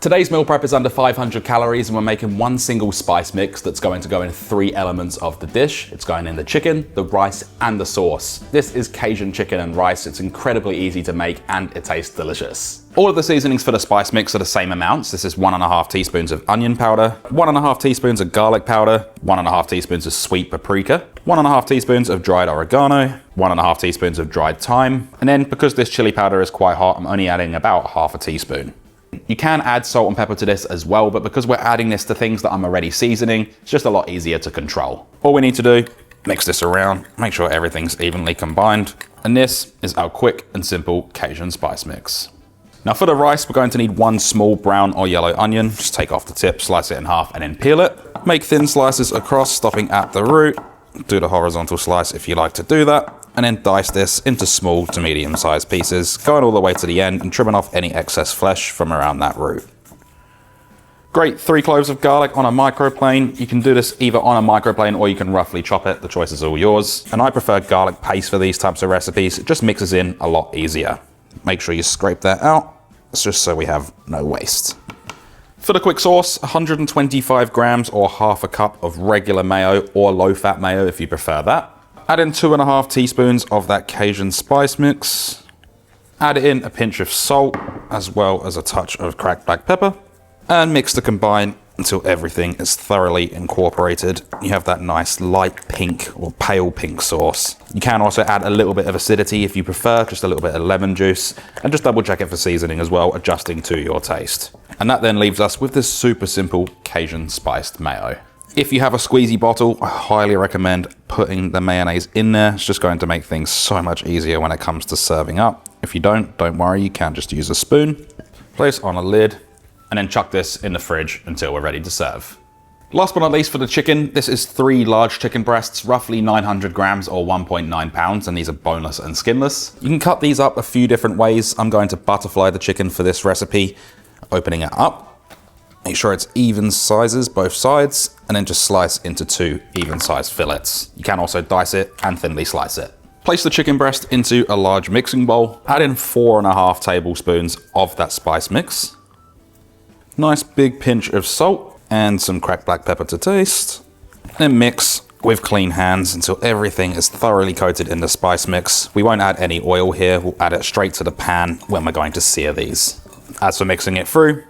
Today's meal prep is under 500 calories and we're making one single spice mix that's going to go in 3 elements of the dish. It's going in the chicken, the rice, and the sauce. This is Cajun chicken and rice. It's incredibly easy to make and it tastes delicious. All of the seasonings for the spice mix are the same amounts. This is 1.5 teaspoons of onion powder, 1.5 teaspoons of garlic powder, 1.5 teaspoons of sweet paprika, 1.5 teaspoons of dried oregano, 1.5 teaspoons of dried thyme, and then because this chili powder is quite hot, I'm only adding about half a teaspoon. You can add salt and pepper to this as well, but because we're adding this to things that I'm already seasoning, it's just a lot easier to control. All we need to do, mix this around, make sure everything's evenly combined, and this is our quick and simple Cajun spice mix. Now for the rice, we're going to need 1 small brown or yellow onion. Just take off the tip, slice it in half, and then peel it. Make thin slices across, stopping at the root. Do the horizontal slice if you like to do that. And then dice this into small to medium-sized pieces, going all the way to the end and trimming off any excess flesh from around that root. Great, 3 cloves of garlic on a microplane. You can do this either on a microplane or you can roughly chop it. The choice is all yours. And I prefer garlic paste for these types of recipes. It just mixes in a lot easier. Make sure you scrape that out. It's just so we have no waste. For the quick sauce, 125 grams or half a cup of regular mayo or low-fat mayo if you prefer that. Add in 2.5 teaspoons of that Cajun spice mix. Add in a pinch of salt, as well as a touch of cracked black pepper. And mix to combine until everything is thoroughly incorporated. You have that nice light pink or pale pink sauce. You can also add a little bit of acidity if you prefer, just a little bit of lemon juice. And just double check it for seasoning as well, adjusting to your taste. And that then leaves us with this super simple Cajun spiced mayo. If you have a squeezy bottle, I highly recommend putting the mayonnaise in there. It's just going to make things so much easier when it comes to serving up. If you don't worry, you can just use a spoon. Place on a lid, and then chuck this in the fridge until we're ready to serve. Last but not least for the chicken, this is 3 large chicken breasts, roughly 900 grams or 1.9 pounds, and these are boneless and skinless. You can cut these up a few different ways. I'm going to butterfly the chicken for this recipe, opening it up. Make sure it's even sizes, both sides, and then just slice into 2 even-sized fillets. You can also dice it and thinly slice it. Place the chicken breast into a large mixing bowl. Add in 4.5 tablespoons of that spice mix. Nice big pinch of salt and some cracked black pepper to taste. Then mix with clean hands until everything is thoroughly coated in the spice mix. We won't add any oil here. We'll add it straight to the pan when we're going to sear these. As for mixing it through,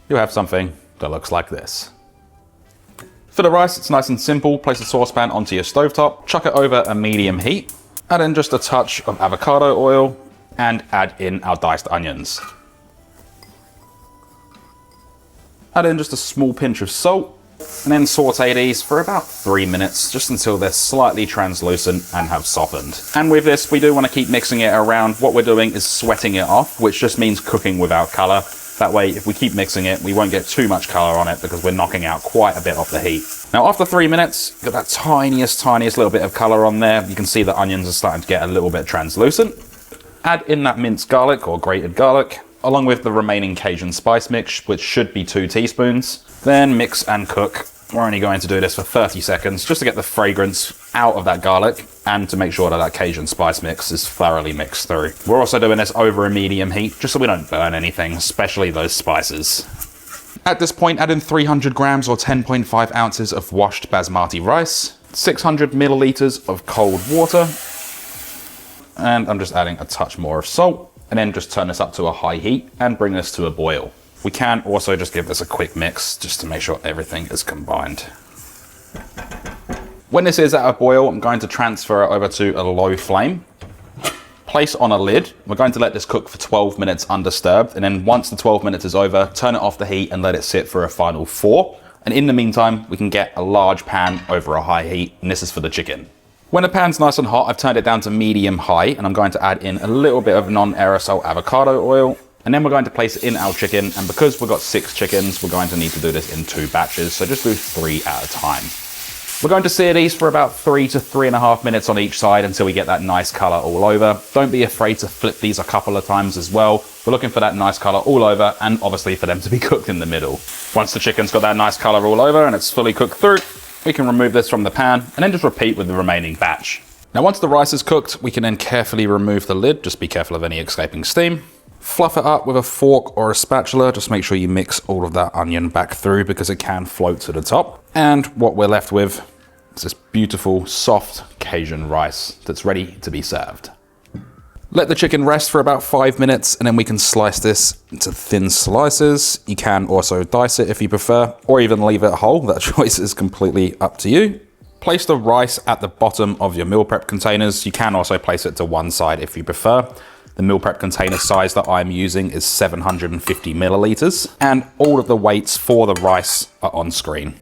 you'll have something that looks like this. For the rice, it's nice and simple. Place a saucepan onto your stovetop, chuck it over a medium heat, add in just a touch of avocado oil, and add in our diced onions. Add in just a small pinch of salt, and then saute these for about 3 minutes, just until they're slightly translucent and have softened. And with this, we do want to keep mixing it around. What we're doing is sweating it off, which just means cooking without color. That way, if we keep mixing it, we won't get too much color on it because we're knocking out quite a bit of the heat. Now, after 3 minutes, got that tiniest little bit of color on there. You can see the onions are starting to get a little bit translucent. Add in that minced garlic or grated garlic, along with the remaining Cajun spice mix, which should be 2 teaspoons. Then mix and cook. We're only going to do this for 30 seconds just to get the fragrance out of that garlic and to make sure that that Cajun spice mix is thoroughly mixed through. We're also doing this over a medium heat just so we don't burn anything, especially those spices. At this point, add in 300 grams or 10.5 ounces of washed basmati rice, 600 milliliters of cold water, and I'm just adding a touch more of salt, and then just turn this up to a high heat and bring this to a boil. We can also just give this a quick mix just to make sure everything is combined. When this is at a boil, I'm going to transfer it over to a low flame. Place on a lid. We're going to let this cook for 12 minutes undisturbed, and then once the 12 minutes is over, turn it off the heat and let it sit for a final 4. And in the meantime, we can get a large pan over a high heat, and this is for the chicken. When the pan's nice and hot, I've turned it down to medium-high, and I'm going to add in a little bit of non-aerosol avocado oil. And then we're going to place it in our chicken, and because we've got 6 chickens, we're going to need to do this in 2 batches, so just do 3 at a time. We're going to sear these for about 3 to 3.5 minutes on each side until we get that nice color all over. Don't be afraid to flip these a couple of times as well. We're looking for that nice color all over, and obviously for them to be cooked in the middle. Once the chicken's got that nice color all over and it's fully cooked through, we can remove this from the pan and then just repeat with the remaining batch. Now once the rice is cooked, we can then carefully remove the lid. Just be careful of any escaping steam. Fluff it up with a fork or a spatula. Just make sure you mix all of that onion back through because it can float to the top. And what we're left with is this beautiful, soft Cajun rice that's ready to be served. Let the chicken rest for about 5 minutes and then we can slice this into thin slices. You can also dice it if you prefer, or even leave it whole. That choice is completely up to you. Place the rice at the bottom of your meal prep containers. You can also place it to one side if you prefer. The meal prep container size that I'm using is 750 milliliters, and all of the weights for the rice are on screen.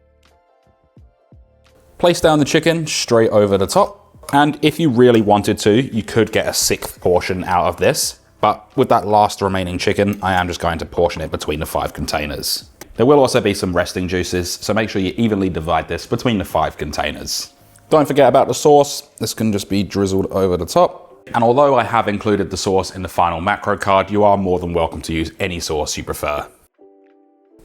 Place down the chicken straight over the top. And if you really wanted to, you could get a 6th portion out of this. But with that last remaining chicken, I am just going to portion it between the 5 containers. There will also be some resting juices, so make sure you evenly divide this between the 5 containers. Don't forget about the sauce. This can just be drizzled over the top. And although I have included the sauce in the final macro card, you are more than welcome to use any sauce you prefer.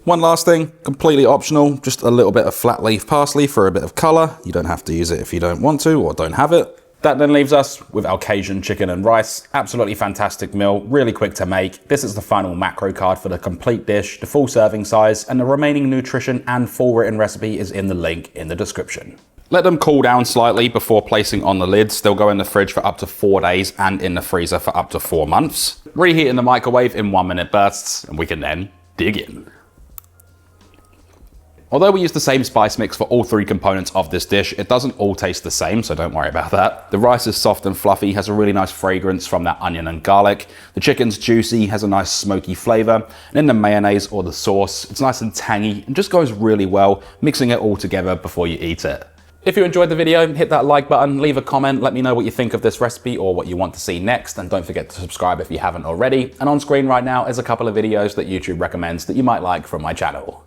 One last thing, completely optional, just a little bit of flat leaf parsley for a bit of color. You don't have to use it if you don't want to or don't have it. That then leaves us with our Cajun chicken and rice. Absolutely fantastic meal, really quick to make. This is the final macro card for the complete dish, the full serving size, and the remaining nutrition and full written recipe is in the link in the description. Let them cool down slightly before placing on the lids. They'll go in the fridge for up to 4 days and in the freezer for up to 4 months. Reheat in the microwave in 1-minute bursts, and we can then dig in. Although we use the same spice mix for all 3 components of this dish, it doesn't all taste the same, so don't worry about that. The rice is soft and fluffy, has a really nice fragrance from that onion and garlic. The chicken's juicy, has a nice smoky flavor. And in the mayonnaise or the sauce, it's nice and tangy and just goes really well, mixing it all together before you eat it. If you enjoyed the video, hit that like button, leave a comment, let me know what you think of this recipe or what you want to see next, and don't forget to subscribe if you haven't already. And on screen right now is a couple of videos that YouTube recommends that you might like from my channel.